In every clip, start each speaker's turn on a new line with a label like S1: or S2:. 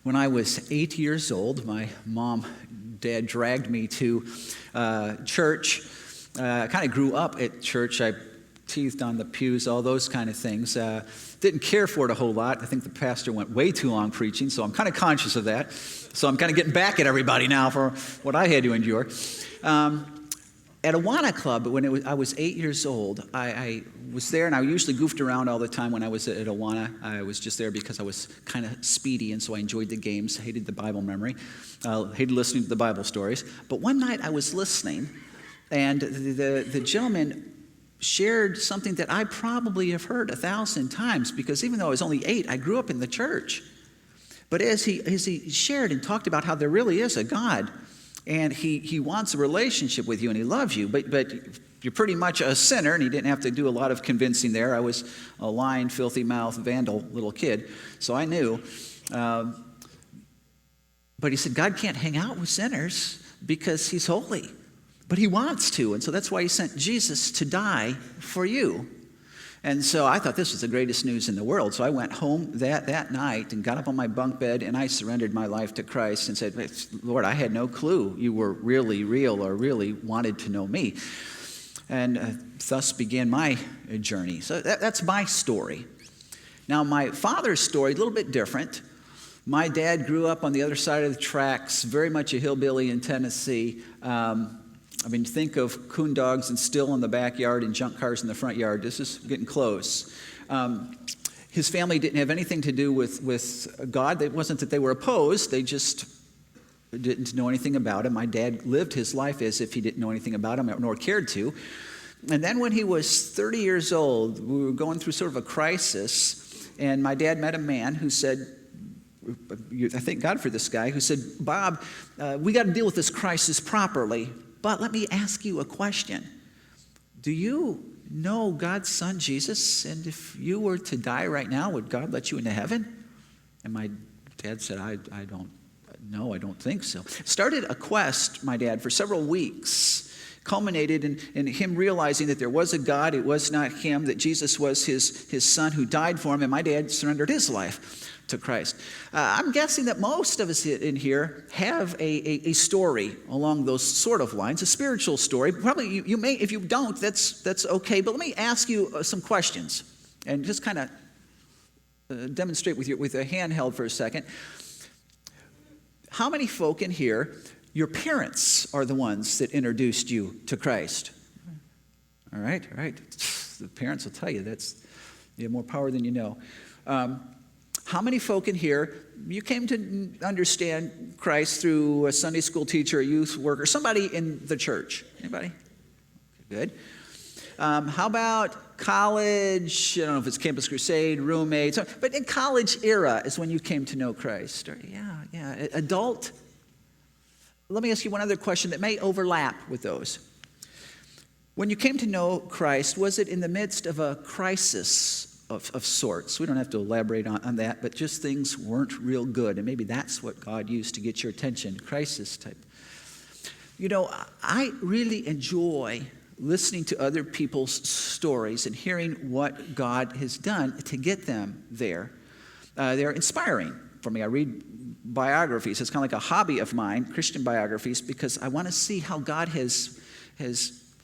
S1: When I was 8 years old, my mom, dad dragged me to church. I kind of grew up at church. I teethed on the pews, all those kind of things. Didn't care for it a whole lot. I think the pastor went way too long preaching, so I'm kind of conscious of that. So I'm kind of getting back at everybody now for what I had to endure. At Awana Club, when I was 8 years old, I was there, and I usually goofed around all the time when I was at Awana. I was just there because I was kind of speedy, and so I enjoyed the games, hated the Bible memory, hated listening to the Bible stories. But one night I was listening, and the gentleman shared something that I probably have heard 1,000 times, because even though I was only 8, I grew up in the church. But as he shared and talked about how there really is a God, and he wants a relationship with you, and he loves you, but you're pretty much a sinner, and he didn't have to do a lot of convincing there. I was a lying, filthy-mouthed, vandal little kid, so I knew. But he said, God can't hang out with sinners because he's holy, but he wants to, and so that's why he sent Jesus to die for you. And so I thought this was the greatest news in the world. So I went home that night and got up on my bunk bed, and I surrendered my life to Christ and said, Lord, I had no clue you were really real or really wanted to know me. And thus began my journey. So that's my story. Now, my father's story, a little bit different. My dad grew up on the other side of the tracks, very much a hillbilly in Tennessee. Think of coon dogs and still in the backyard and junk cars in the front yard. This is getting close. His family didn't have anything to do with God. It wasn't that they were opposed. They just didn't know anything about him. My dad lived his life as if he didn't know anything about him, nor cared to. And then when he was 30 years old, we were going through sort of a crisis, and my dad met a man who said, I thank God for this guy, who said, Bob, we got to deal with this crisis properly. But let me ask you a question. Do you know God's son, Jesus? And if you were to die right now, would God let you into heaven? And my dad said, I don't think so. Started a quest, my dad, for several weeks. Culminated in him realizing that there was a God, it was not him, that Jesus was his son who died for him, and my dad surrendered his life to Christ. I'm guessing that most of us in here have a story along those sort of lines, a spiritual story. Probably you may, if you don't, that's okay. But let me ask you some questions and just kind of demonstrate with a handheld for a second. How many folk in here, your parents are the ones that introduced you to Christ? All right. The parents will tell you you have more power than you know. How many folk in here, you came to understand Christ through a Sunday school teacher, a youth worker, somebody in the church? Anybody? Okay, good. How about college? I don't know if it's Campus Crusade, roommates, but in college era is when you came to know Christ. Yeah. Adult? Let me ask you one other question that may overlap with those. When you came to know Christ, was it in the midst of a crisis of sorts? We don't have to elaborate on that, but just things weren't real good, and maybe that's what God used to get your attention, crisis type. You know, I really enjoy listening to other people's stories and hearing what God has done to get them there. They're inspiring for me. I read biographies. It's kind of like a hobby of mine, Christian biographies, because I want to see how God has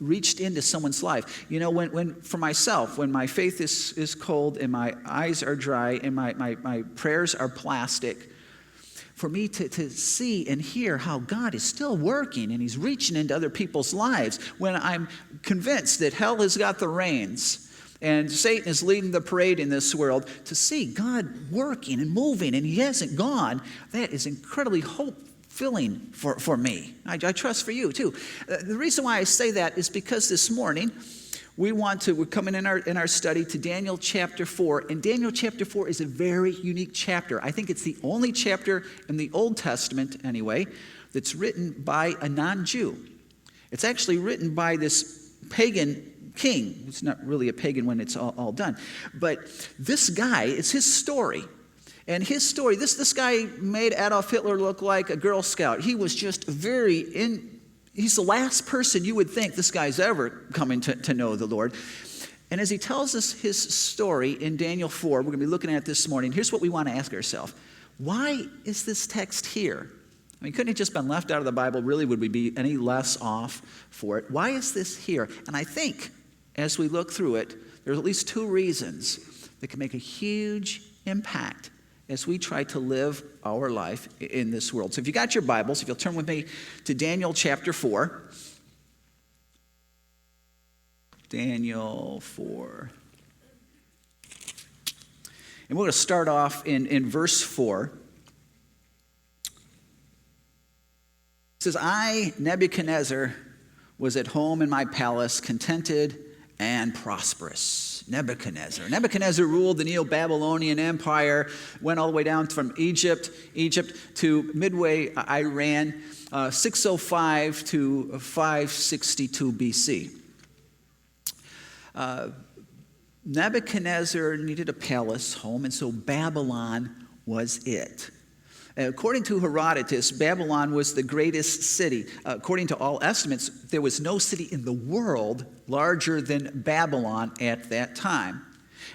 S1: reached into someone's life. You know, when for myself, when my faith is cold and my eyes are dry and my prayers are plastic, for me to see and hear how God is still working and he's reaching into other people's lives, when I'm convinced that hell has got the reins and Satan is leading the parade in this world, to see God working and moving and he hasn't gone, that is incredibly hope-filling for me. I trust for you too. The reason why I say that is because this morning we're coming in our study to Daniel chapter 4, and Daniel chapter 4 is a very unique chapter. I think it's the only chapter in the Old Testament, anyway, that's written by a non-Jew. It's actually written by this pagan king. It's not really a pagan when it's all done. But this guy, it's his story. And his story, this guy made Adolf Hitler look like a Girl Scout. He was just he's the last person you would think this guy's ever coming to know the Lord. And as he tells us his story in Daniel 4, we're going to be looking at it this morning, here's what we want to ask ourselves. why is this text here? I mean, couldn't it just been left out of the Bible? Really, would we be any less off for it? Why is this here? And I think as we look through it, there's at least two reasons that can make a huge impact as we try to live our life in this world. So if you got your Bibles, if you'll turn with me to Daniel chapter 4. Daniel 4. And we're going to start off in verse 4. It says, I, Nebuchadnezzar, was at home in my palace, contented and prosperous. Nebuchadnezzar ruled the Neo-Babylonian Empire, went all the way down from Egypt to midway Iran, 605 to 562 BC. Nebuchadnezzar needed a palace home, and so Babylon was it. According to Herodotus, Babylon was the greatest city. According to all estimates, there was no city in the world larger than Babylon at that time.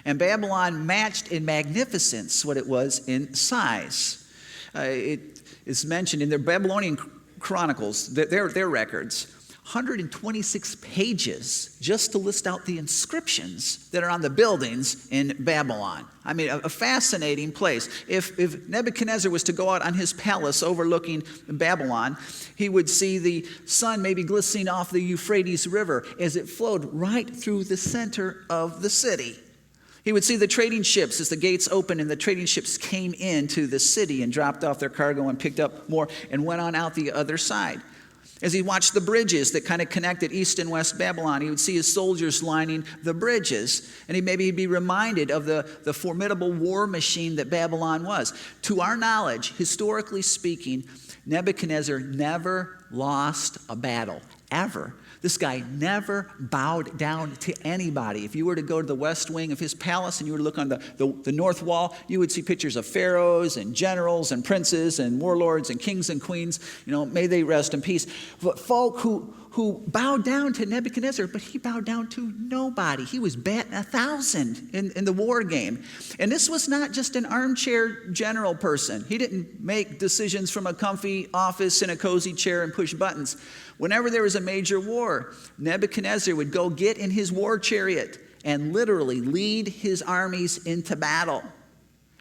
S1: And Babylon matched in magnificence what it was in size. It is mentioned in their Babylonian chronicles, their records, 126 pages just to list out the inscriptions that are on the buildings in Babylon. I mean, a fascinating place. If Nebuchadnezzar was to go out on his palace overlooking Babylon, he would see the sun maybe glistening off the Euphrates River as it flowed right through the center of the city. He would see the trading ships as the gates opened and the trading ships came into the city and dropped off their cargo and picked up more and went on out the other side. As he watched the bridges that kind of connected East and West Babylon, he would see his soldiers lining the bridges, and he'd be reminded of the formidable war machine that Babylon was. To our knowledge, historically speaking, Nebuchadnezzar never lost a battle, ever. This guy never bowed down to anybody. If you were to go to the west wing of his palace and you were to look on the north wall, you would see pictures of pharaohs and generals and princes and warlords and kings and queens. You know, may they rest in peace. But folk who bowed down to Nebuchadnezzar, but he bowed down to nobody. He was batting 1,000 in the war game. And this was not just an armchair general person. He didn't make decisions from a comfy office in a cozy chair and push buttons. Whenever there was a major war, Nebuchadnezzar would go get in his war chariot and literally lead his armies into battle.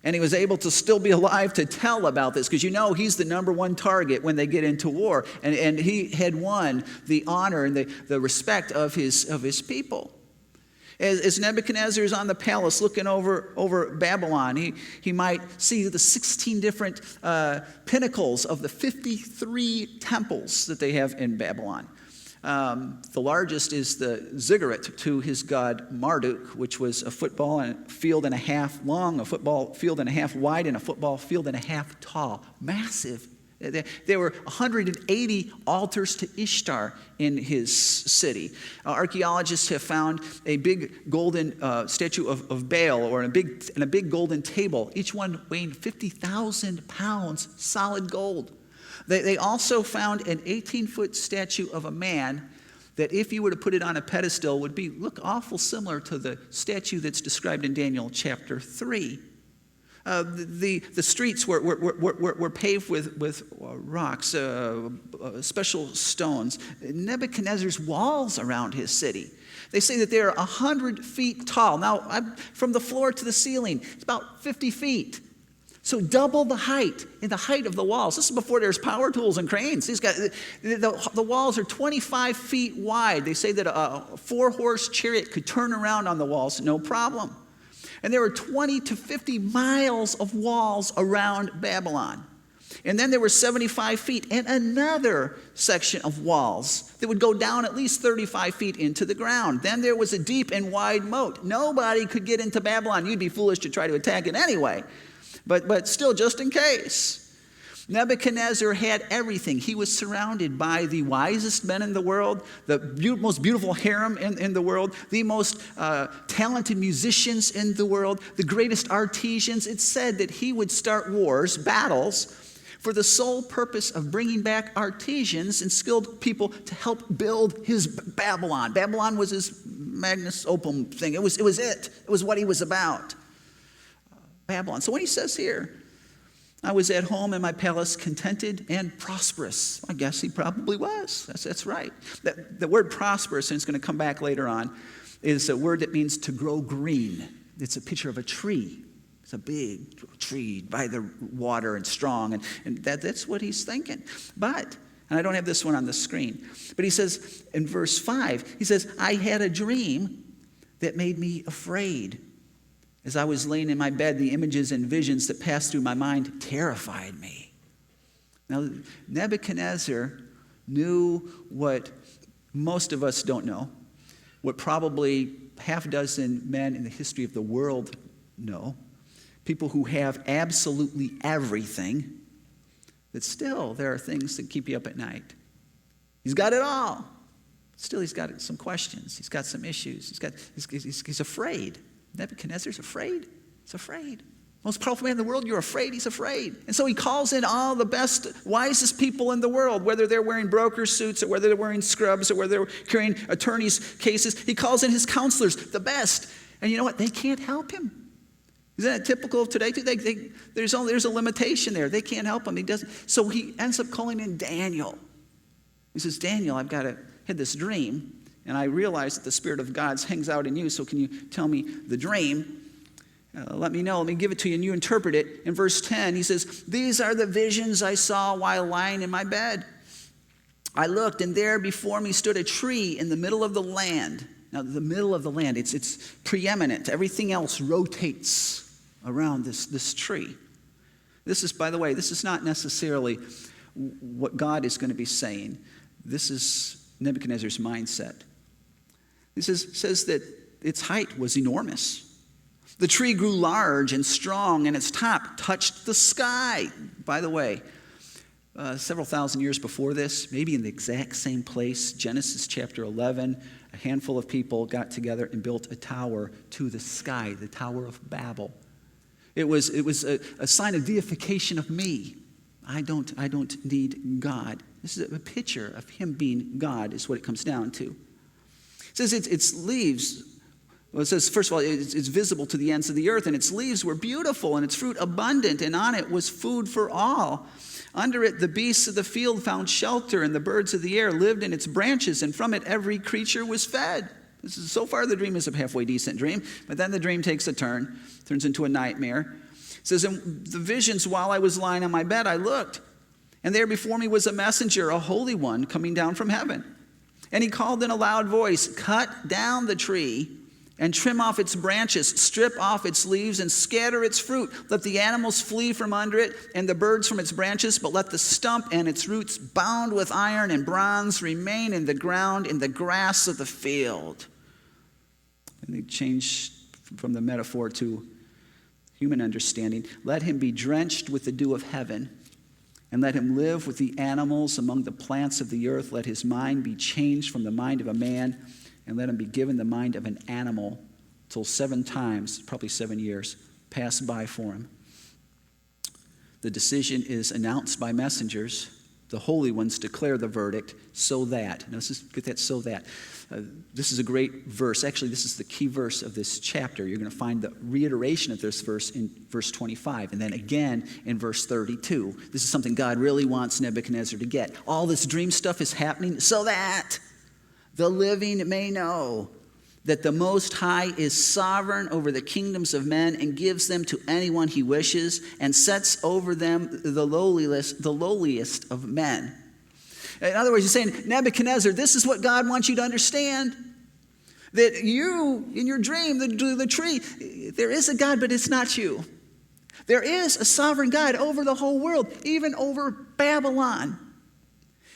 S1: And he was able to still be alive to tell about this, because you know he's the number one target when they get into war. And he had won the honor and the respect of his people. As Nebuchadnezzar is on the palace looking over Babylon, he might see the 16 different pinnacles of the 53 temples that they have in Babylon. The largest is the ziggurat to his god Marduk, which was a football field and a half long, a football field and a half wide, and a football field and a half tall. Massive. There were 180 altars to Ishtar in his city. Archaeologists have found a big golden statue of Baal, or a big golden table, each one weighing 50,000 pounds solid gold. They also found an 18-foot statue of a man that, if you were to put it on a pedestal, would look awful similar to the statue that's described in Daniel chapter 3. The streets were paved with rocks, special stones. Nebuchadnezzar's walls around his city, they say that they're 100 feet tall. Now, from the floor to the ceiling, it's about 50 feet. So double the height in the height of the walls. This is before there's power tools and cranes. The walls are 25 feet wide. They say that a 4-horse chariot could turn around on the walls, no problem. And there were 20 to 50 miles of walls around Babylon. And then there were 75 feet and another section of walls that would go down at least 35 feet into the ground. Then there was a deep and wide moat. Nobody could get into Babylon. You'd be foolish to try to attack it anyway. But still, just in case. Nebuchadnezzar had everything. He was surrounded by the wisest men in the world, the most beautiful harem in the world, the most talented musicians in the world, the greatest artisans. It's said that he would start wars, battles, for the sole purpose of bringing back artisans and skilled people to help build his Babylon. Babylon was his magnus opum thing. It was it. It was what he was about. Babylon. So what he says here, I was at home in my palace, contented and prosperous. I guess he probably was. That's right. The word prosperous, and it's going to come back later on, is a word that means to grow green. It's a picture of a tree. It's a big tree by the water and strong, and that's what he's thinking. But, and I don't have this one on the screen, but he says in verse 5, he says, I had a dream that made me afraid. As I was laying in my bed, the images and visions that passed through my mind terrified me. Now, Nebuchadnezzar knew what most of us don't know, what probably half a dozen men in the history of the world know, people who have absolutely everything, that still there are things that keep you up at night. He's got it all. Still, he's got some questions. He's got some issues. He's afraid. Nebuchadnezzar's afraid. He's afraid. Most powerful man in the world, you're afraid. He's afraid. And so he calls in all the best, wisest people in the world, whether they're wearing broker suits or whether they're wearing scrubs or whether they're carrying attorneys' cases. He calls in his counselors, the best. And you know what? They can't help him. Isn't that typical of today? There's a limitation there. They can't help him. He doesn't. So he ends up calling in Daniel. He says, Daniel, I've had this dream. And I realize that the Spirit of God hangs out in you, so can you tell me the dream? Let me know. Let me give it to you, and you interpret it. In verse 10, he says, these are the visions I saw while lying in my bed. I looked, and there before me stood a tree in the middle of the land. Now, the middle of the land, it's preeminent. Everything else rotates around this tree. This is, by the way, this is not necessarily what God is going to be saying. This is Nebuchadnezzar's mindset. He says that its height was enormous. The tree grew large and strong, and its top touched the sky. By the way, several thousand years before this, maybe in the exact same place, Genesis chapter 11, a handful of people got together and built a tower to the sky, the Tower of Babel. It was a sign of deification of me. I don't need God. This is a picture of him being God, is what it comes down to. It says its leaves, well, it says, first of all, it's visible to the ends of the earth, and its leaves were beautiful, and its fruit abundant, and on it was food for all. Under it, the beasts of the field found shelter, and the birds of the air lived in its branches, and from it every creature was fed. So far, the dream is a halfway decent dream, but then the dream takes a turn, turns into a nightmare. It says, in the visions while I was lying on my bed, I looked, and there before me was a messenger, a holy one, coming down from heaven. And he called in a loud voice, cut down the tree and trim off its branches, strip off its leaves and scatter its fruit. Let the animals flee from under it and the birds from its branches, but let the stump and its roots bound with iron and bronze remain in the ground in the grass of the field. And they changed from the metaphor to human understanding. Let him be drenched with the dew of heaven, and let him live with the animals among the plants of the earth. Let his mind be changed from the mind of a man, and let him be given the mind of an animal, till 7 times, probably 7 years, pass by for him. The decision is announced by messengers. The holy ones declare the verdict, so that. Now, let's just get that, so that. This is a great verse. Actually, this is the key verse of this chapter. You're going to find the reiteration of this verse in verse 25, and then again in verse 32. This is something God really wants Nebuchadnezzar to get. All this dream stuff is happening so that the living may know that the Most High is sovereign over the kingdoms of men and gives them to anyone he wishes and sets over them the lowliest of men. In other words, he's saying, Nebuchadnezzar, this is what God wants you to understand. That you, in your dream, the tree, there is a God, but it's not you. There is a sovereign God over the whole world, even over Babylon.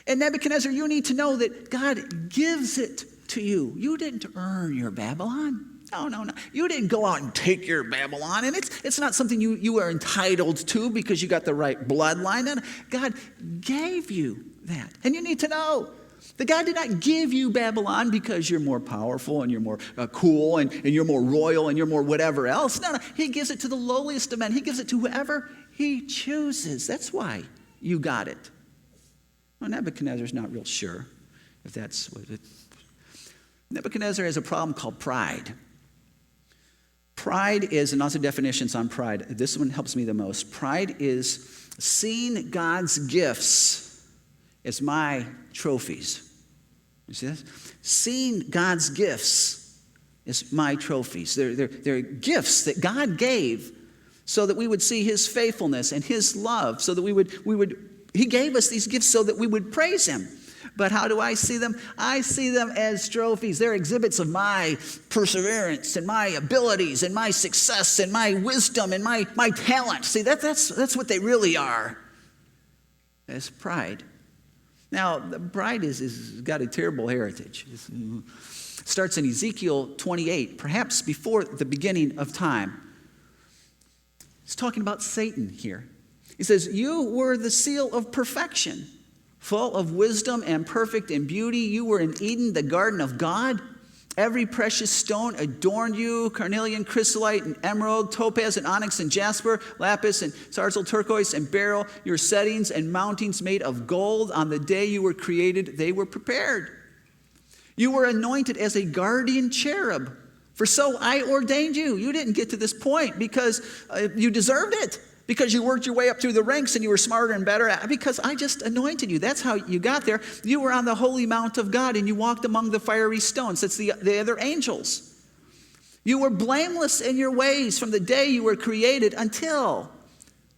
S1: And Nebuchadnezzar, you need to know that God gives it to you. You didn't earn your Babylon. No. You didn't go out and take your Babylon, and it's not something you are entitled to because you got the right bloodline. No. God gave you that. And you need to know that God did not give you Babylon because you're more powerful and you're more cool and you're more royal and you're more whatever else. No. He gives it to the lowliest of men. He gives it to whoever he chooses. That's why you got it. Well, Nebuchadnezzar's not real sure if that's what it is. Nebuchadnezzar has a problem called pride. Pride is, and also definitions on pride. This one helps me the most. Pride is seeing God's gifts as my trophies. You see this? Seeing God's gifts as my trophies. They're gifts that God gave so that we would see his faithfulness and his love, so that he gave us these gifts so that we would praise him. But how do I see them? I see them as trophies. They're exhibits of my perseverance and my abilities and my success and my wisdom and my talent. See, that's what they really are. That's pride. Now, pride is got a terrible heritage. It starts in Ezekiel 28, perhaps before the beginning of time. He's talking about Satan here. He says, "You were the seal of perfection, full of wisdom and perfect in beauty. You were in Eden, the garden of God. Every precious stone adorned you, carnelian, chrysolite, and emerald, topaz, and onyx, and jasper, lapis, and sardius, turquoise, and beryl. Your settings and mountings made of gold. On the day you were created, they were prepared. You were anointed as a guardian cherub, for so I ordained you." You didn't get to this point because you deserved it. Because you worked your way up through the ranks and you were smarter and better, because I just anointed you. That's how you got there. You were on the holy mount of God and you walked among the fiery stones. That's the other angels. You were blameless in your ways from the day you were created until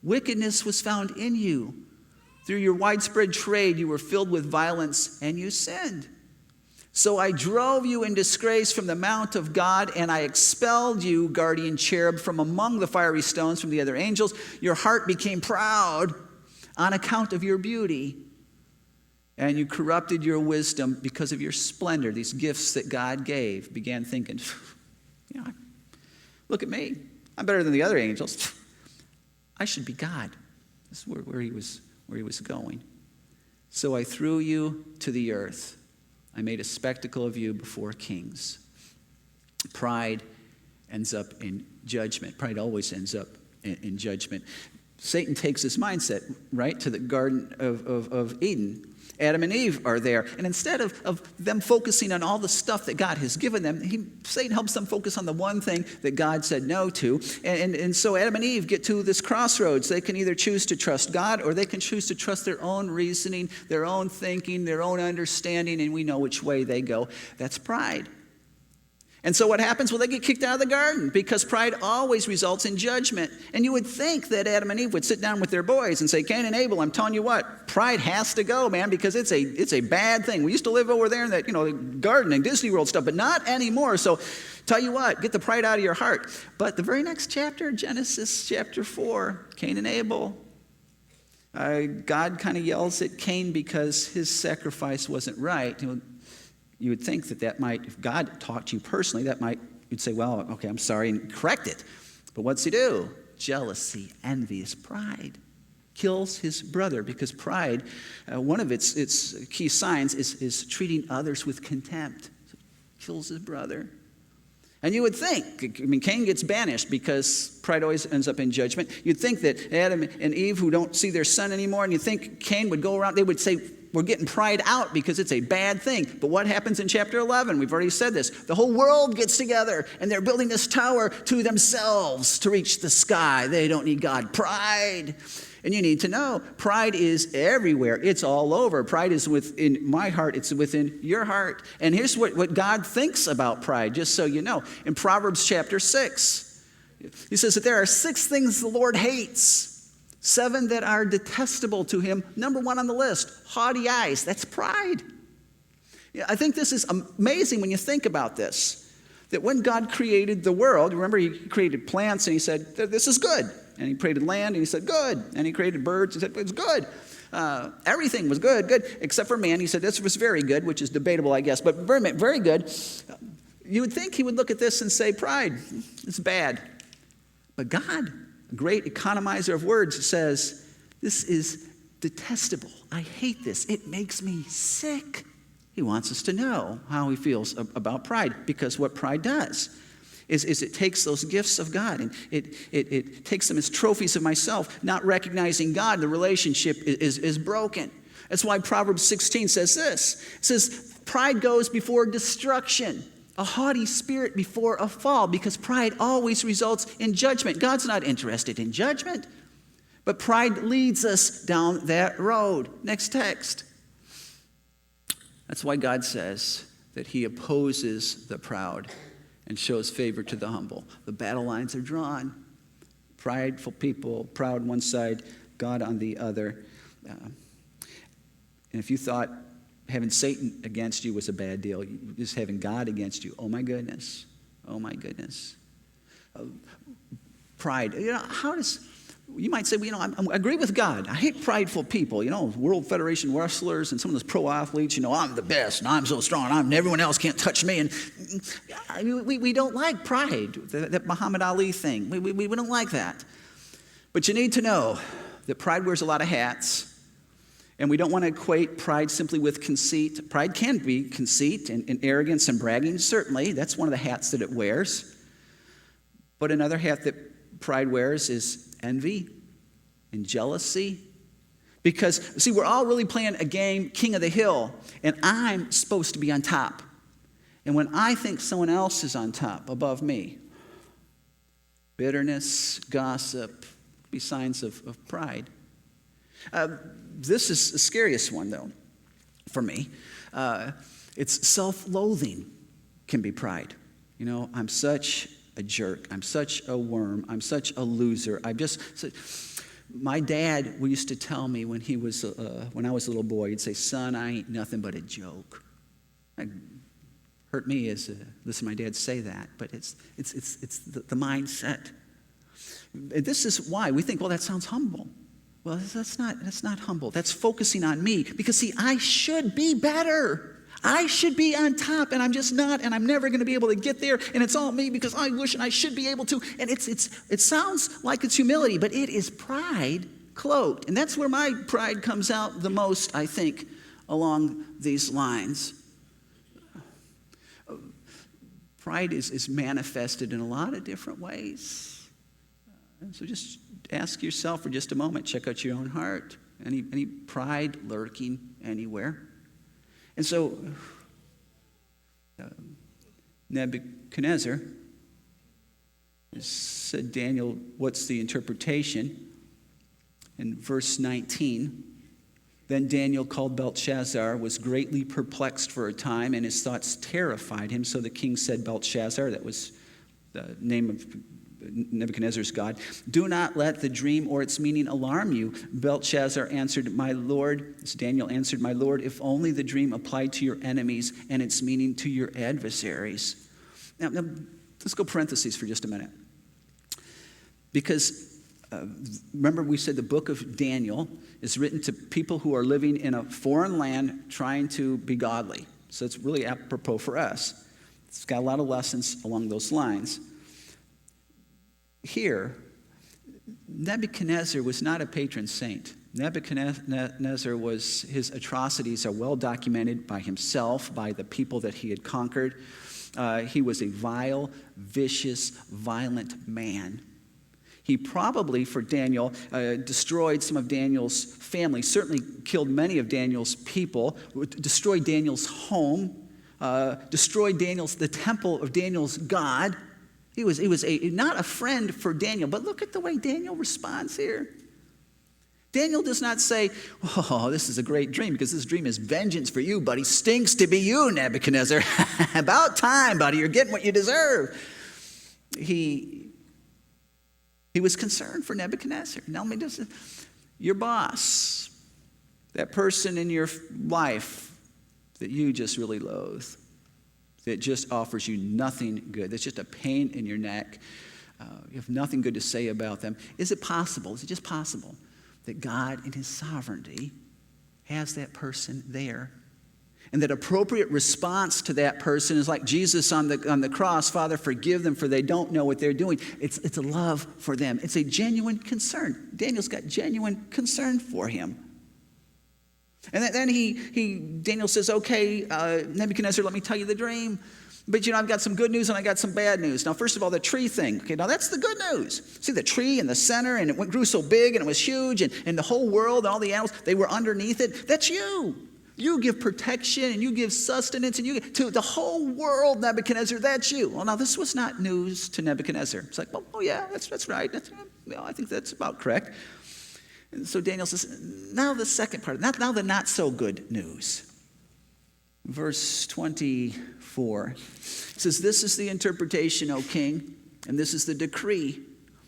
S1: wickedness was found in you. Through your widespread trade, you were filled with violence and you sinned. So I drove you in disgrace from the mount of God, and I expelled you, guardian cherub, from among the fiery stones, from the other angels. Your heart became proud on account of your beauty, and you corrupted your wisdom because of your splendor. These gifts that God gave, began thinking, look at me. I'm better than the other angels. I should be God. This is where he was going. So I threw you to the earth. I made a spectacle of you before kings. Pride ends up in judgment. Pride always ends up in judgment. Satan takes this mindset, right, to the Garden of Eden. Adam and Eve are there. And instead of them focusing on all the stuff that God has given them, Satan helps them focus on the one thing that God said no to. And so Adam and Eve get to this crossroads. They can either choose to trust God or they can choose to trust their own reasoning, their own thinking, their own understanding, and we know which way they go. That's pride. And so what happens? Well, they get kicked out of the garden because pride always results in judgment. And you would think that Adam and Eve would sit down with their boys and say, "Cain and Abel, I'm telling you what, pride has to go, man, because it's a bad thing. We used to live over there in that, garden and Disney World stuff, but not anymore. So tell you what, get the pride out of your heart." But the very next chapter, Genesis chapter 4, Cain and Abel, God kind of yells at Cain because his sacrifice wasn't right. You would think that might, if God talked to you personally, you'd say, well, okay, I'm sorry, and correct it. But what's he do? Jealousy, envious, pride. Kills his brother because pride, one of its key signs is treating others with contempt. Kills his brother. And you would think, Cain gets banished because pride always ends up in judgment. You'd think that Adam and Eve, who don't see their son anymore, and you think Cain would go around, they would say, we're getting pride out because it's a bad thing. But what happens in chapter 11? We've already said this. The whole world gets together and they're building this tower to themselves to reach the sky. They don't need God. Pride. And you need to know, pride is everywhere. It's all over. Pride is within my heart. It's within your heart. And here's what God thinks about pride, just so you know. In Proverbs chapter 6, he says that there are 6 things the Lord hates. 7 that are detestable to him. Number 1 on the list, haughty eyes. That's pride. Yeah, I think this is amazing when you think about this. That when God created the world, remember he created plants and he said, this is good. And he created land and he said, good. And he created birds and he said, it's good. Everything was good, except for man. He said, this was very good, which is debatable, I guess, but very good. You would think he would look at this and say, pride, it's bad. But God, a great economizer of words, says, this is detestable. I hate this. It makes me sick. He wants us to know how he feels about pride, because what pride does is it takes those gifts of God and it takes them as trophies of myself, not recognizing God. The relationship is broken. That's why Proverbs 16 says this. It says, pride goes before destruction. a haughty spirit before a fall, because pride always results in judgment. God's not interested in judgment, but pride leads us down that road. Next text. That's why God says that he opposes the proud and shows favor to the humble. The battle lines are drawn. Prideful people, proud one side, God on the other. And if you thought having Satan against you was a bad deal, just having God against you, oh my goodness. Oh my goodness. Pride. You might say, well, I agree with God. I hate prideful people. World Federation wrestlers and some of those pro athletes, I'm the best and I'm so strong and everyone else can't touch me. And we don't like pride, that Muhammad Ali thing. We don't like that. But you need to know that pride wears a lot of hats. And we don't want to equate pride simply with conceit. Pride can be conceit and arrogance and bragging. Certainly, that's one of the hats that it wears. But another hat that pride wears is envy and jealousy. Because, see, we're all really playing a game, king of the hill, and I'm supposed to be on top. And when I think someone else is on top above me, bitterness, gossip, be signs of pride. This is the scariest one, though, for me. It's self-loathing can be pride. I'm such a jerk. I'm such a worm. I'm such a loser. My dad used to tell me when I was a little boy, he'd say, son, I ain't nothing but a joke. It hurt me as listen to my dad say that, but it's the mindset. This is why we think, well, that sounds humble. Well, that's not humble. That's focusing on me. Because, see, I should be better. I should be on top, and I'm just not, and I'm never going to be able to get there, and it's all me because I wish and I should be able to. And it sounds like it's humility, but it is pride cloaked. And that's where my pride comes out the most, I think, along these lines. Pride is manifested in a lot of different ways. So just ask yourself for just a moment, check out your own heart. Any pride lurking anywhere? And so Nebuchadnezzar said, Daniel, what's the interpretation? In verse 19, then Daniel called Belshazzar, was greatly perplexed for a time, and his thoughts terrified him. So the king said, Belshazzar, that was the name of Nebuchadnezzar's God, do not let the dream or its meaning alarm you. Belshazzar answered, my lord, as Daniel answered, my lord, if only the dream applied to your enemies and its meaning to your adversaries. Now let's go parentheses for just a minute. Because remember we said the book of Daniel is written to people who are living in a foreign land trying to be godly. So it's really apropos for us. It's got a lot of lessons along those lines. Here, Nebuchadnezzar was not a patron saint. Nebuchadnezzar his atrocities are well documented by himself, by the people that he had conquered. He was a vile, vicious, violent man. He probably, for Daniel, destroyed some of Daniel's family, certainly killed many of Daniel's people, destroyed Daniel's home, destroyed the temple of Daniel's God. He was not a friend for Daniel, but look at the way Daniel responds here. Daniel does not say, oh, this is a great dream, because this dream is vengeance for you, buddy. Stinks to be you, Nebuchadnezzar. About time, buddy. You're getting what you deserve. He was concerned for Nebuchadnezzar. Now, let me just, your boss, that person in your life that you just really loathe, that just offers you nothing good, that's just a pain in your neck, you have nothing good to say about them. Is it just possible that God in his sovereignty has that person there? And that appropriate response to that person is like Jesus on the cross, Father, forgive them for they don't know what they're doing. It's a love for them. It's a genuine concern. Daniel's got genuine concern for him. And then Daniel says, okay, Nebuchadnezzar, let me tell you the dream. But, I've got some good news and I got some bad news. Now, first of all, the tree thing. Okay, now that's the good news. See the tree in the center, and it grew so big and it was huge, and the whole world and all the animals, they were underneath it. That's you. You give protection and you give sustenance and you give to the whole world, Nebuchadnezzar, that's you. Well, now this was not news to Nebuchadnezzar. It's like, oh yeah, that's right. I think that's about correct. And so Daniel says, now the second part, now the not so good news. Verse 24 says, this is the interpretation, O king, and this is the decree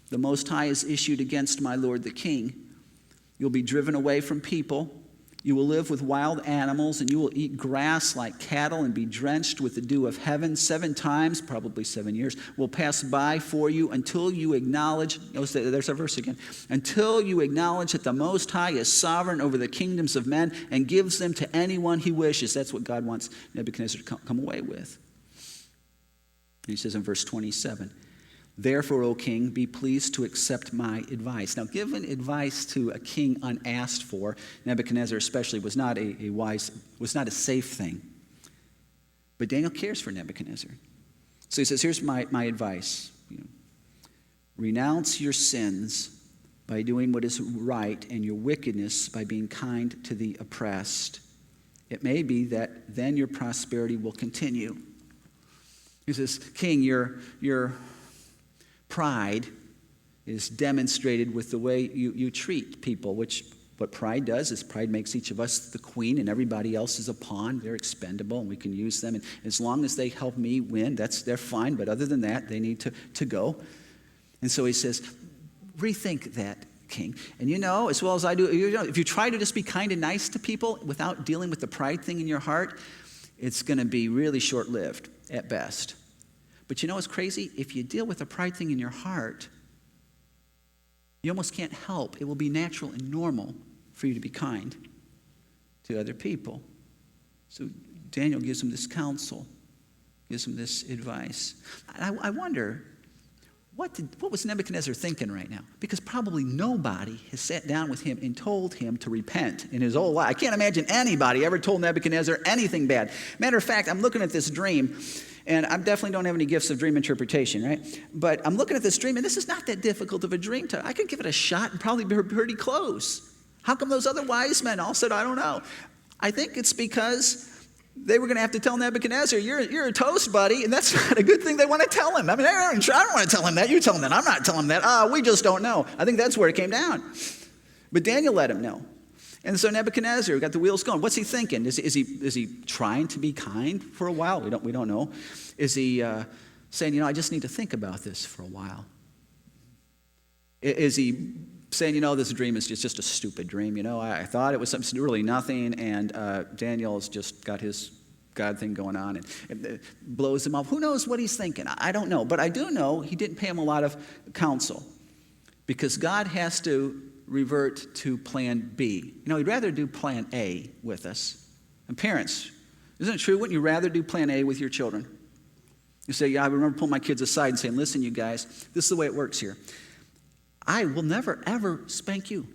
S1: the Most High has issued against my lord the king. You'll be driven away from people. You will live with wild animals, and you will eat grass like cattle and be drenched with the dew of heaven. 7 times, probably 7 years, will pass by for you until you acknowledge, notice there's our verse again, until you acknowledge that the Most High is sovereign over the kingdoms of men and gives them to anyone he wishes. That's what God wants Nebuchadnezzar to come away with. And he says in verse 27, therefore, O king, be pleased to accept my advice. Now, giving advice to a king unasked for, Nebuchadnezzar especially, was not a safe thing. But Daniel cares for Nebuchadnezzar. So he says, here's my advice. Renounce your sins by doing what is right and your wickedness by being kind to the oppressed. It may be that then your prosperity will continue. He says, king, your pride is demonstrated with the way you treat people, which what pride does is pride makes each of us the queen and everybody else is a pawn. They're expendable and we can use them. And as long as they help me win, they're fine. But other than that, they need to go. And so he says, rethink that, king. And as well as I do, if you try to just be kind and nice to people without dealing with the pride thing in your heart, it's going to be really short-lived at best. But what's crazy? If you deal with the pride thing in your heart, you almost can't help. It will be natural and normal for you to be kind to other people. So Daniel gives him this counsel, gives him this advice. I wonder, what was Nebuchadnezzar thinking right now? Because probably nobody has sat down with him and told him to repent in his whole life. I can't imagine anybody ever told Nebuchadnezzar anything bad. Matter of fact, I'm looking at this dream, and I definitely don't have any gifts of dream interpretation, right? But I'm looking at this dream, and this is not that difficult of a dream. I could give it a shot and probably be pretty close. How come those other wise men all said, I don't know? I think it's because they were going to have to tell Nebuchadnezzar, you're a toast, buddy, and that's not a good thing they want to tell him. I mean, I don't want to tell him that. You tell him that. I'm not telling him that. We just don't know. I think that's where it came down. But Daniel let him know. And so Nebuchadnezzar got the wheels going. What's he thinking? Is he trying to be kind for a while? We don't know. Is he saying, I just need to think about this for a while? Is he saying, this dream is just a stupid dream? I thought it was something really nothing, and Daniel's just got his God thing going on, and it blows him off. Who knows what he's thinking? I don't know. But I do know he didn't pay him a lot of counsel, because God has to revert to plan B. He'd rather do plan A with us. And parents, isn't it true? Wouldn't you rather do plan A with your children? You say, I remember pulling my kids aside and saying, listen, you guys, this is the way it works here. I will never, ever spank you.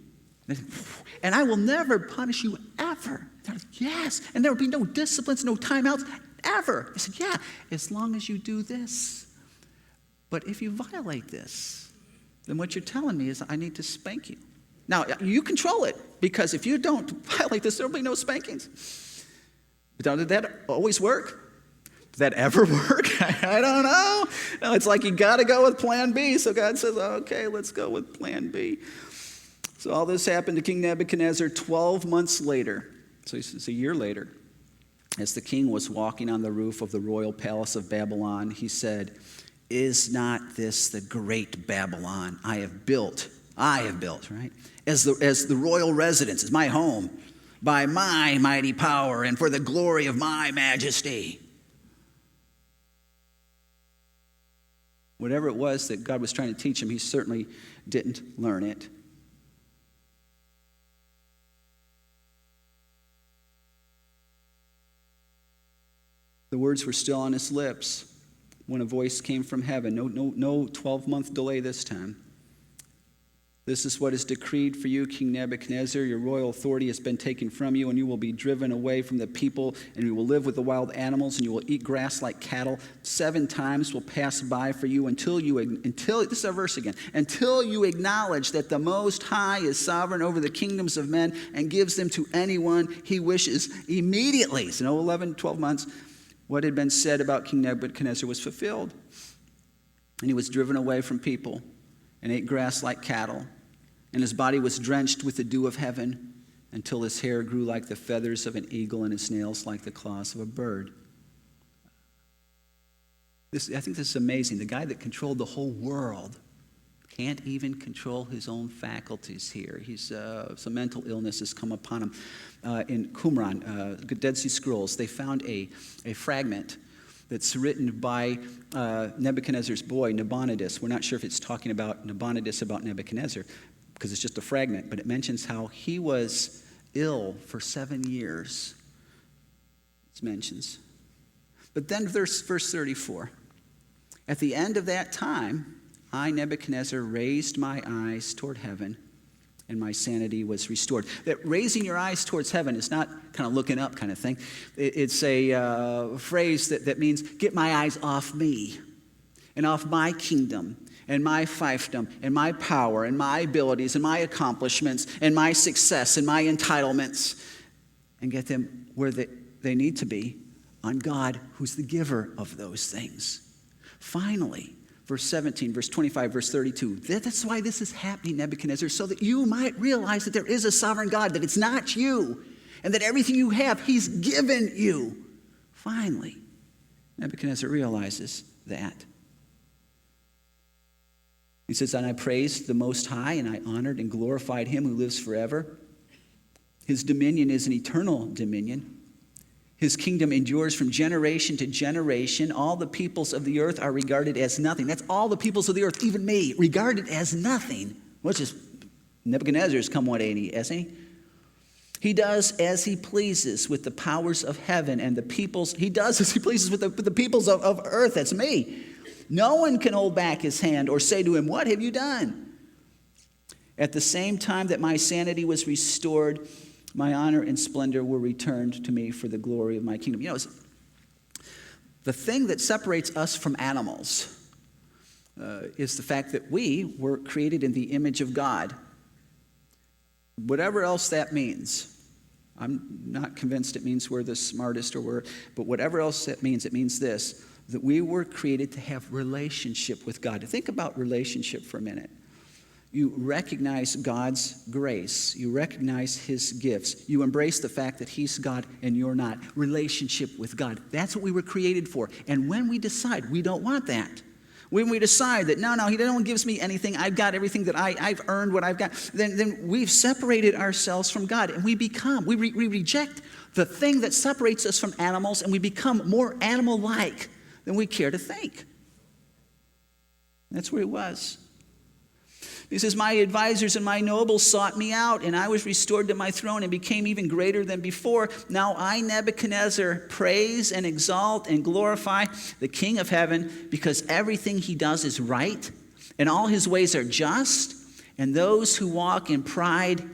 S1: And I will never punish you, ever. They're like, yes. And there will be no disciplines, no timeouts, ever. I said, yeah, as long as you do this. But if you violate this, then what you're telling me is I need to spank you. Now, you control it, because if you don't violate this, there will be no spankings. But did that always work? Did that ever work? I don't know. No, it's like you got to go with plan B. So God says, okay, let's go with plan B. So all this happened to King Nebuchadnezzar 12 months later. So it's a year later. As the king was walking on the roof of the royal palace of Babylon, he said, is not this the great Babylon I have built, right? As the royal residence, as my home, by my mighty power and for the glory of my majesty. Whatever it was that God was trying to teach him, he certainly didn't learn it. The words were still on his lips when a voice came from heaven. No 12-month delay this time. This is what is decreed for you, King Nebuchadnezzar. Your royal authority has been taken from you, and you will be driven away from the people, and you will live with the wild animals, and you will eat grass like cattle. 7 times will pass by for you until this is our verse again, until you acknowledge that the Most High is sovereign over the kingdoms of men and gives them to anyone he wishes immediately. So 11, 12 months, what had been said about King Nebuchadnezzar was fulfilled. And he was driven away from people and ate grass like cattle. And his body was drenched with the dew of heaven until his hair grew like the feathers of an eagle and his nails like the claws of a bird. I think this is amazing. The guy that controlled the whole world can't even control his own faculties here. Some mental illness has come upon him. In Qumran, Dead Sea Scrolls, they found a fragment that's written by Nebuchadnezzar's boy, Nabonidus. We're not sure if it's talking about Nabonidus about Nebuchadnezzar, because it's just a fragment, but it mentions how he was ill for 7 years. It mentions. But then verse 34. At the end of that time, I, Nebuchadnezzar, raised my eyes toward heaven, and my sanity was restored. That raising your eyes towards heaven is not kind of looking up kind of thing. It's a phrase that means get my eyes off me and off my kingdom and my fiefdom and my power and my abilities and my accomplishments and my success and my entitlements, and get them where they need to be on God, who's the giver of those things. Finally, verse 17, verse 25, verse 32. That's why this is happening, Nebuchadnezzar, so that you might realize that there is a sovereign God, that it's not you, and that everything you have, he's given you. Finally, Nebuchadnezzar realizes that. He says, and I praised the Most High, and I honored and glorified him who lives forever. His dominion is an eternal dominion. His kingdom endures from generation to generation. All the peoples of the earth are regarded as nothing. That's all the peoples of the earth, even me, regarded as nothing. Which is, Nebuchadnezzar's come 180, hasn't he? He does as he pleases with the powers of heaven and the peoples. He does as he pleases with the peoples of earth. That's me. No one can hold back his hand or say to him, what have you done? At the same time that my sanity was restored, my honor and splendor were returned to me for the glory of my kingdom. You know, the thing that separates us from animals is the fact that we were created in the image of God. Whatever else that means. I'm not convinced it means we're the smartest but whatever else that means, it means this, that we were created to have relationship with God. Think about relationship for a minute. You recognize God's grace. You recognize his gifts. You embrace the fact that he's God and you're not. Relationship with God. That's what we were created for. And when we decide we don't want that, when we decide that, no, he don't gives me anything, I've got everything that I've earned what I've got, then we've separated ourselves from God. And we reject the thing that separates us from animals, and we become more animal-like than we care to think. That's where it was. He says, my advisors and my nobles sought me out, and I was restored to my throne and became even greater than before. Now I, Nebuchadnezzar, praise and exalt and glorify the King of heaven, because everything he does is right, and all his ways are just, and those who walk in pride,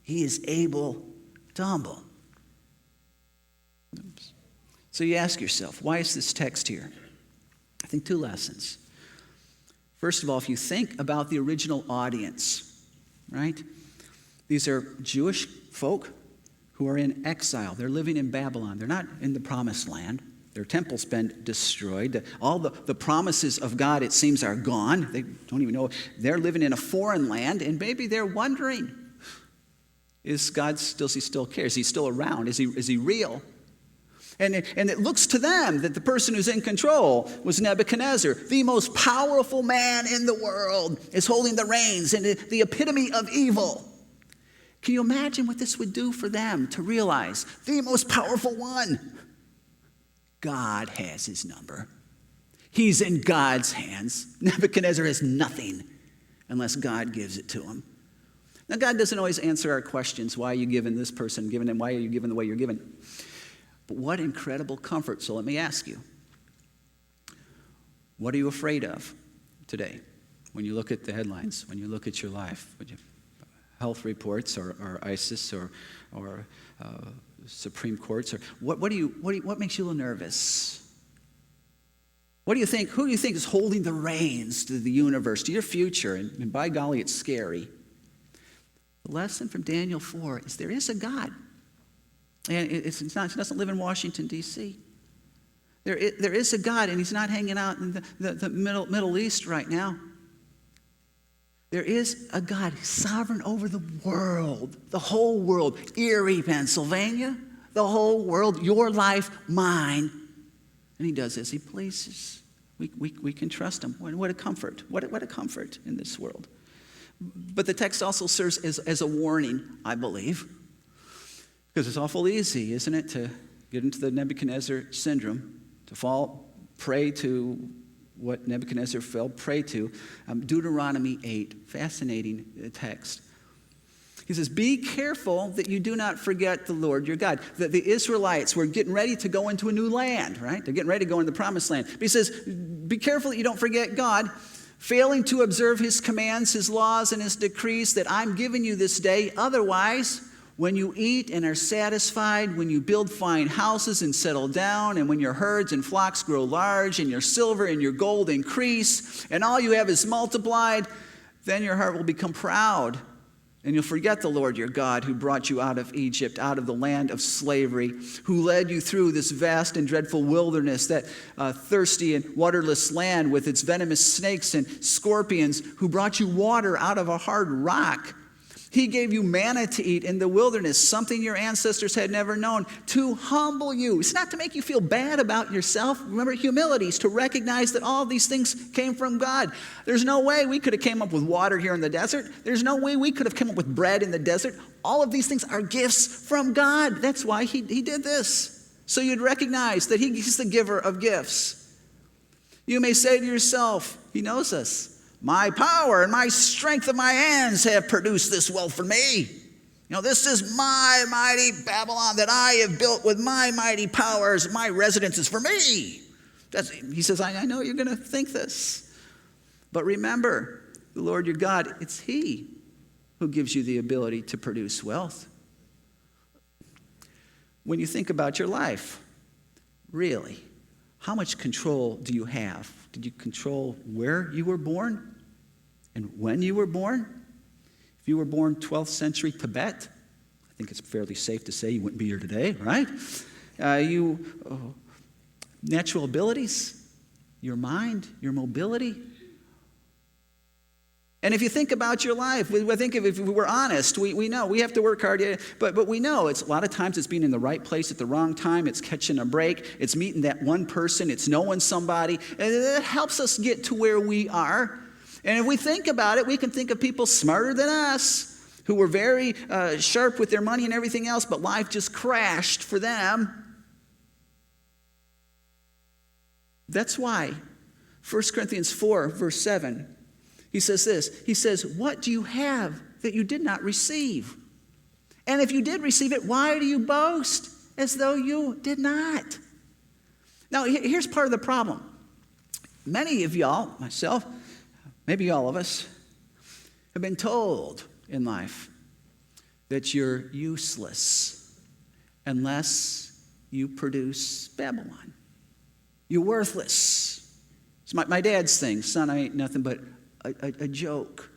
S1: he is able to humble. So you ask yourself, why is this text here? I think 2 lessons. First of all, if you think about the original audience, right? These are Jewish folk who are in exile. They're living in Babylon. They're not in the promised land. Their temple's been destroyed. All the promises of God, it seems, are gone. They don't even know. They're living in a foreign land, and maybe they're wondering, does he still care? Is he still around? Is he real? And it looks to them that the person who's in control was Nebuchadnezzar. The most powerful man in the world is holding the reins and the epitome of evil. Can you imagine what this would do for them to realize the most powerful one? God has his number. He's in God's hands. Nebuchadnezzar has nothing unless God gives it to him. Now, God doesn't always answer our questions. Why are you giving this person, giving him? Why are you giving the way you're giving? But what incredible comfort. So let me ask you, what are you afraid of today? when you look at the headlines, when you look at your life, health reports or ISIS or Supreme Courts, or what makes you a little nervous? What do you think? Who do you think is holding the reins to the universe, to your future? And by golly, it's scary. The lesson from Daniel 4 is there is a God. And he doesn't live in Washington, D.C. There is a God, and he's not hanging out in the Middle East right now. There is a God sovereign over the world, the whole world. Erie, Pennsylvania, the whole world, your life, mine. And he does as he pleases. We can trust him. What a comfort. What a comfort in this world. But the text also serves as a warning, I believe. Because it's awful easy, isn't it, to get into the Nebuchadnezzar syndrome, to fall prey to what Nebuchadnezzar fell prey to. Deuteronomy 8, fascinating text. He says, be careful that you do not forget the Lord your God. The Israelites were getting ready to go into a new land, right? They're getting ready to go into the promised land. But he says, be careful that you don't forget God, failing to observe his commands, his laws, and his decrees that I'm giving you this day. Otherwise, when you eat and are satisfied, when you build fine houses and settle down, and when your herds and flocks grow large, and your silver and your gold increase, and all you have is multiplied, then your heart will become proud, and you'll forget the Lord your God who brought you out of Egypt, out of the land of slavery, who led you through this vast and dreadful wilderness, that thirsty and waterless land with its venomous snakes and scorpions, who brought you water out of a hard rock. He gave you manna to eat in the wilderness, something your ancestors had never known, to humble you. It's not to make you feel bad about yourself. Remember, humility is to recognize that all these things came from God. There's no way we could have came up with water here in the desert. There's no way we could have come up with bread in the desert. All of these things are gifts from God. That's why he did this. So you'd recognize that he's the giver of gifts. You may say to yourself, he knows us. My power and my strength of my hands have produced this wealth for me. You know, this is my mighty Babylon that I have built with my mighty powers. My residence is for me. He says, I know you're going to think this. But remember, the Lord your God, it's he who gives you the ability to produce wealth. When you think about your life, really, how much control do you have? Did you control where you were born and when you were born? If you were born 12th century Tibet, I think it's fairly safe to say you wouldn't be here today, right? Natural abilities, your mind, your mobility. And if you think about your life, I think if we're honest, we know we have to work hard, but we know it's a lot of times it's being in the right place at the wrong time, it's catching a break, it's meeting that one person, it's knowing somebody, and it helps us get to where we are. And if we think about it, we can think of people smarter than us who were very sharp with their money and everything else, but life just crashed for them. That's why 1 Corinthians 4, verse 7, he says this. He says, what do you have that you did not receive? And if you did receive it, why do you boast as though you did not? Now, here's part of the problem. Many of y'all, myself, maybe all of us, have been told in life that you're useless unless you produce Babylon. You're worthless. It's my dad's thing. Son, I ain't nothing but a joke.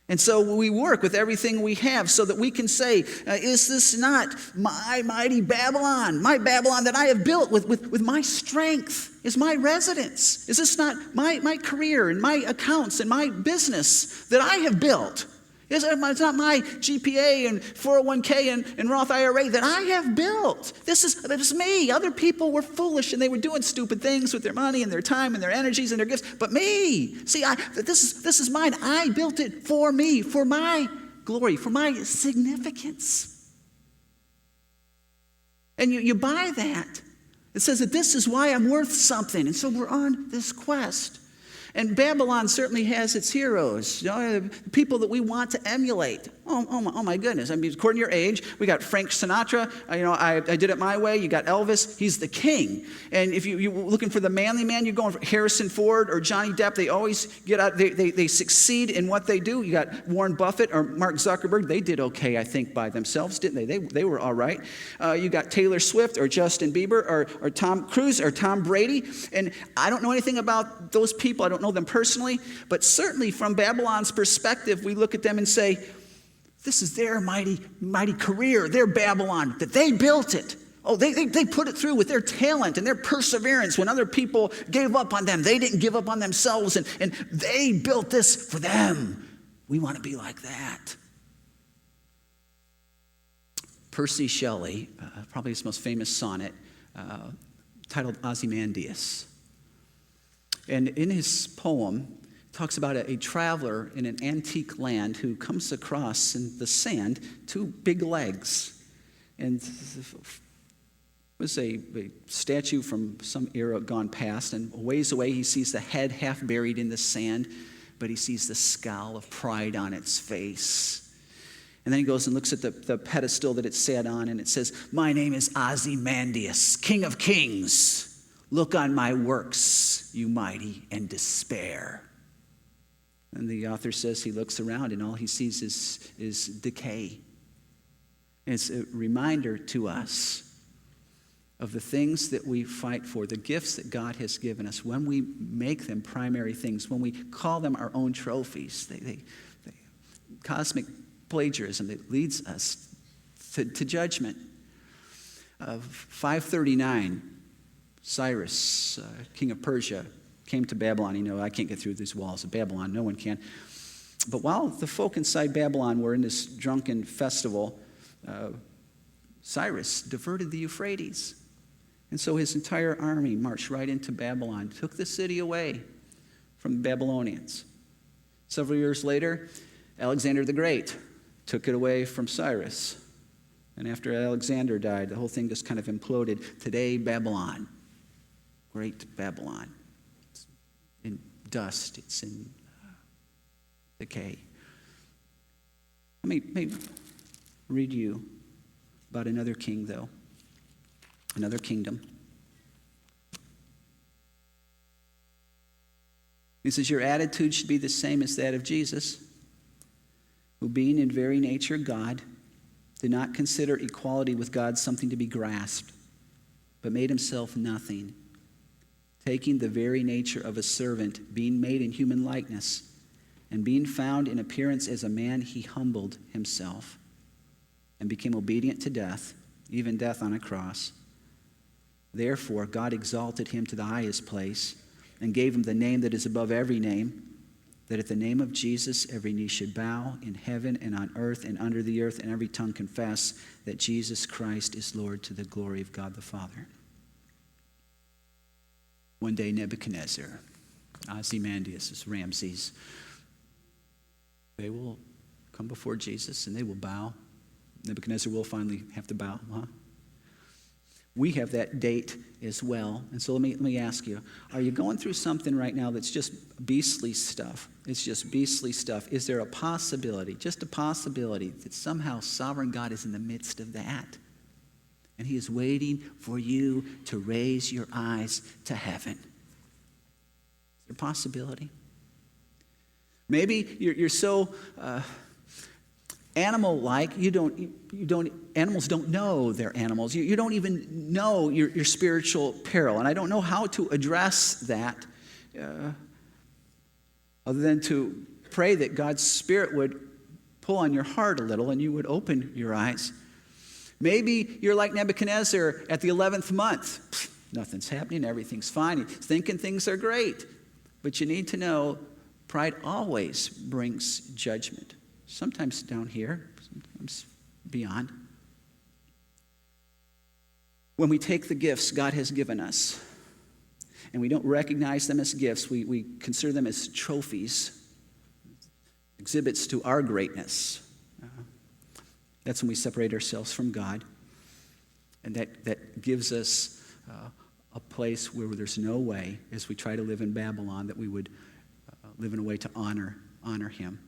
S1: And so we work with everything we have so that we can say, is this not my mighty Babylon? My Babylon that I have built with my strength is my residence. Is this not my career and my accounts and my business that I have built? It's not my GPA and 401k and Roth IRA that I have built. This is me. Other people were foolish and they were doing stupid things with their money and their time and their energies and their gifts. But me, see, this is mine. I built it for me, for my glory, for my significance. And you buy that. It says that this is why I'm worth something. And so we're on this quest. And Babylon certainly has its heroes, people that we want to emulate. Oh my goodness. I mean, according to your age, we got Frank Sinatra. I did it my way. You got Elvis. He's the king. And if you're looking for the manly man, you're going for Harrison Ford or Johnny Depp. They always get out. They succeed in what they do. You got Warren Buffett or Mark Zuckerberg. They did okay, I think, by themselves, didn't they? They were all right. You got Taylor Swift or Justin Bieber or Tom Cruise or Tom Brady. And I don't know anything about those people. I don't know them personally. But certainly from Babylon's perspective, we look at them and say, this is their mighty career, their Babylon, that they built it. Oh, they put it through with their talent and their perseverance. When other people gave up on them, they didn't give up on themselves, and they built this for them. We want to be like that. Percy Shelley, probably his most famous sonnet, titled Ozymandias. And in his poem, talks about a traveler in an antique land who comes across in the sand 2 big legs. And it was a statue from some era gone past, and a ways away he sees the head half buried in the sand, but he sees the scowl of pride on its face. And then he goes and looks at the pedestal that it sat on, and it says, "My name is Ozymandias, King of Kings. Look on my works, you mighty, and despair." And the author says he looks around and all he sees is decay. And it's a reminder to us of the things that we fight for, the gifts that God has given us, when we make them primary things, when we call them our own trophies. They cosmic plagiarism that leads us to judgment. 539, Cyrus, king of Persia, came to Babylon. I can't get through these walls of Babylon. No one can. But while the folk inside Babylon were in this drunken festival, Cyrus diverted the Euphrates. And so his entire army marched right into Babylon, took the city away from the Babylonians. Several years later, Alexander the Great took it away from Cyrus. And after Alexander died, the whole thing just kind of imploded. Today, Babylon, great Babylon. In dust, it's in decay. Let me read you about another king, though, another kingdom. He says, your attitude should be the same as that of Jesus, who being in very nature God, did not consider equality with God something to be grasped, but made himself nothing, taking the very nature of a servant, being made in human likeness, and being found in appearance as a man, he humbled himself and became obedient to death, even death on a cross. Therefore, God exalted him to the highest place and gave him the name that is above every name, that at the name of Jesus every knee should bow in heaven and on earth and under the earth, and every tongue confess that Jesus Christ is Lord, to the glory of God the Father. One day Nebuchadnezzar, Ozymandias, Ramses, they will come before Jesus and they will bow. Nebuchadnezzar will finally have to bow. We have that date as well. And so let me ask you, are you going through something right now that's just beastly stuff? It's just beastly stuff. Is there a possibility, just a possibility, that somehow sovereign God is in the midst of that? And he is waiting for you to raise your eyes to heaven. Is there a possibility? Maybe you're so animal-like, animals don't know they're animals. You don't even know your spiritual peril. And I don't know how to address that other than to pray that God's Spirit would pull on your heart a little and you would open your eyes. Maybe you're like Nebuchadnezzar at the 11th month. Nothing's happening, everything's fine. He's thinking things are great. But you need to know pride always brings judgment. Sometimes down here, sometimes beyond. When we take the gifts God has given us and we don't recognize them as gifts, we consider them as trophies, exhibits to our greatness. That's when we separate ourselves from God. And that gives us a place where there's no way, as we try to live in Babylon, that we would live in a way to honor Him.